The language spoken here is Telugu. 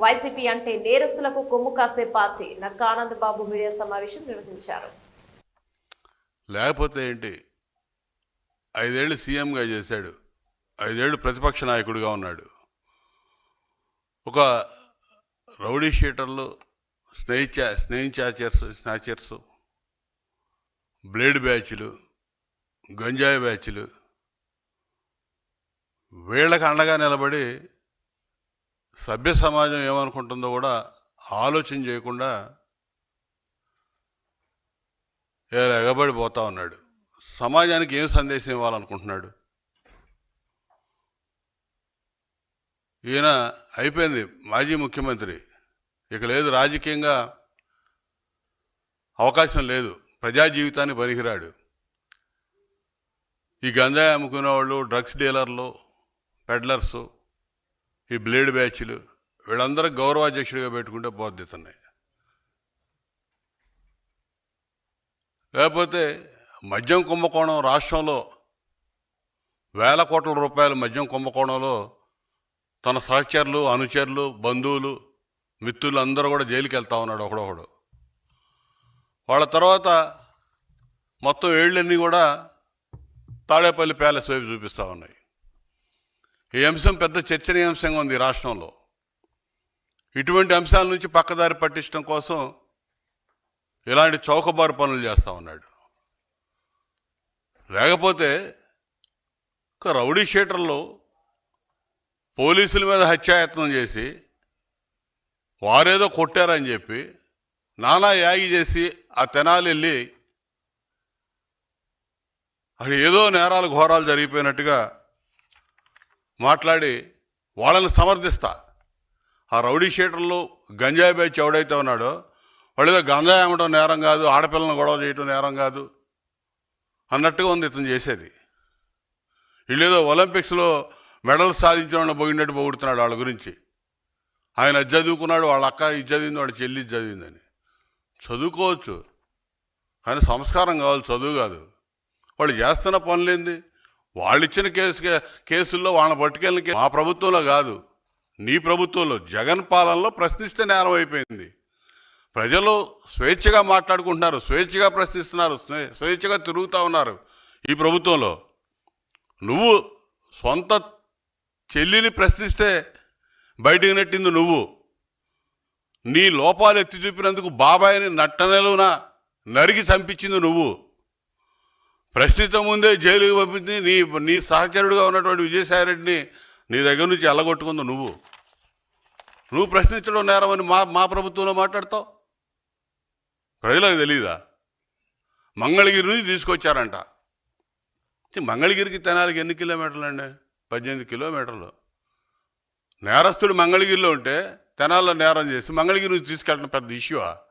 వైసీపీ అంటే నేరస్తులకు కొమ్ము కాసే పార్టీ నక్కా ఆనంద్ బాబు మీడియా సమావేశం నిర్వహించారు. లేకపోతే ఏంటి, 5 ఏళ్ళు సీఎంగా చేశాడు, 5 ఏళ్ళు ప్రతిపక్ష నాయకుడిగా ఉన్నాడు. ఒక రౌడీ షీటర్లు, స్నేహించాచర్స్, బ్లేడ్ బ్యాచ్లు, గంజాయి బ్యాచ్లు, వీళ్ళకి అండగా నిలబడి సభ్య సమాజం ఏమనుకుంటుందో కూడా ఆలోచన చేయకుండా ఎగబడిపోతా ఉన్నాడు. సమాజానికి ఏం సందేశం ఇవ్వాలనుకుంటున్నాడు? ఈయన అయిపోయింది, మాజీ ముఖ్యమంత్రి, ఇక లేదు, రాజకీయంగా అవకాశం లేదు, ప్రజా జీవితాన్ని పనికిరాడు. ఈ గంజాయి అమ్ముకునే వాళ్ళు, డ్రగ్స్ డీలర్లు, పెడ్లర్సు, ఈ బ్లేడ్ బ్యాచ్లు, వీళ్ళందరూ గౌరవాధ్యక్షుడిగా పెట్టుకుంటే బాధ్యతన్నాయి. లేకపోతే మద్యం కుంభకోణం, రాష్ట్రంలో వేల కోట్ల రూపాయల మద్యం కుంభకోణంలో తన సహచరులు, అనుచరులు, బంధువులు, మిత్రులు అందరూ కూడా జైలుకి వెళ్తా ఉన్నాడు ఒకడొకడు. వాళ్ళ తర్వాత మొత్తం ఏళ్ళన్నీ కూడా తాడేపల్లి ప్యాలెస్ వైపు చూపిస్తూ ఉన్నాయి. ఈ అంశం పెద్ద చర్చనీయాంశంగా ఉంది రాష్ట్రంలో. ఇటువంటి అంశాల నుంచి పక్కదారి పట్టించడం కోసం ఇలాంటి చౌకబారు పనులు చేస్తూ ఉన్నాడు. లేకపోతే ఒక రౌడీ షీటర్లు పోలీసుల మీద హత్యాయత్నం చేసి వారేదో కొట్టారని చెప్పి నానా యాగి చేసి ఆ తెనాలి వెళ్ళి అక్కడ ఏదో నేరాలు ఘోరాలు జరిగిపోయినట్టుగా మాట్లాడి వాళ్ళని సమర్థిస్తా. ఆ రౌడీ షీటర్లు, గంజాయి బ్యాచ్ ఎవడైతే ఉన్నాడో వాళ్ళు ఏదో గంజాయి అమ్మడం నేరం కాదు, ఆడపిల్లలను గొడవ చేయటం నేరం కాదు అన్నట్టుగా ఉంది ఇతను చేసేది. వీళ్ళేదో ఒలింపిక్స్లో మెడల్ సాధించిన వాళ్ళని పోయినట్టు పొగుడుతున్నాడు వాళ్ళ గురించి. ఆయన అది చదువుకున్నాడు, వాళ్ళ అక్క ఇది చదివింది, వాళ్ళ చెల్లి ఇది చదివిందని. చదువుకోవచ్చు, కానీ సంస్కారం కావాలి, చదువు కాదు. వాళ్ళు చేస్తున్న పనులేంది? వాళ్ళు ఇచ్చిన కేసుల్లో వాళ్ళని పట్టుకెళ్ళిన మా ప్రభుత్వంలో కాదు, నీ ప్రభుత్వంలో, జగన్ పాలనలో ప్రశ్నిస్తే నేరం అయిపోయింది. ప్రజలు స్వేచ్ఛగా మాట్లాడుకుంటున్నారు, స్వేచ్ఛగా ప్రశ్నిస్తున్నారు, స్వేచ్ఛగా తిరుగుతూ ఉన్నారు. ఈ ప్రభుత్వంలో నువ్వు సొంత చెల్లిని ప్రశ్నిస్తే బయటికి నెట్టింది నువ్వు. నీ లోపాలు ఎత్తి చూపినందుకు బాబాయిని నట్టనెలున నరికి చంపించింది నువ్వు. ప్రశ్నించక ముందే జైలుకి పంపింది నీ సహచరుడిగా ఉన్నటువంటి విజయసాయిరెడ్డిని నీ దగ్గర నుంచి ఎల్లగొట్టుకుంది నువ్వు. నువ్వు ప్రశ్నించడం నేరమని మా ప్రభుత్వంలో మాట్లాడతావు. ప్రజలకు తెలీదా? మంగళగిరి నుంచి తీసుకొచ్చారంట. మంగళగిరికి తెనాలికి ఎన్ని కిలోమీటర్లు అండి? 18 కిలోమీటర్లు. నేరస్తుడు మంగళగిరిలో ఉంటే తెనాల్లో నేరం చేసి మంగళగిరి నుంచి తీసుకెళ్ళడం పెద్ద ఇష్యూవా?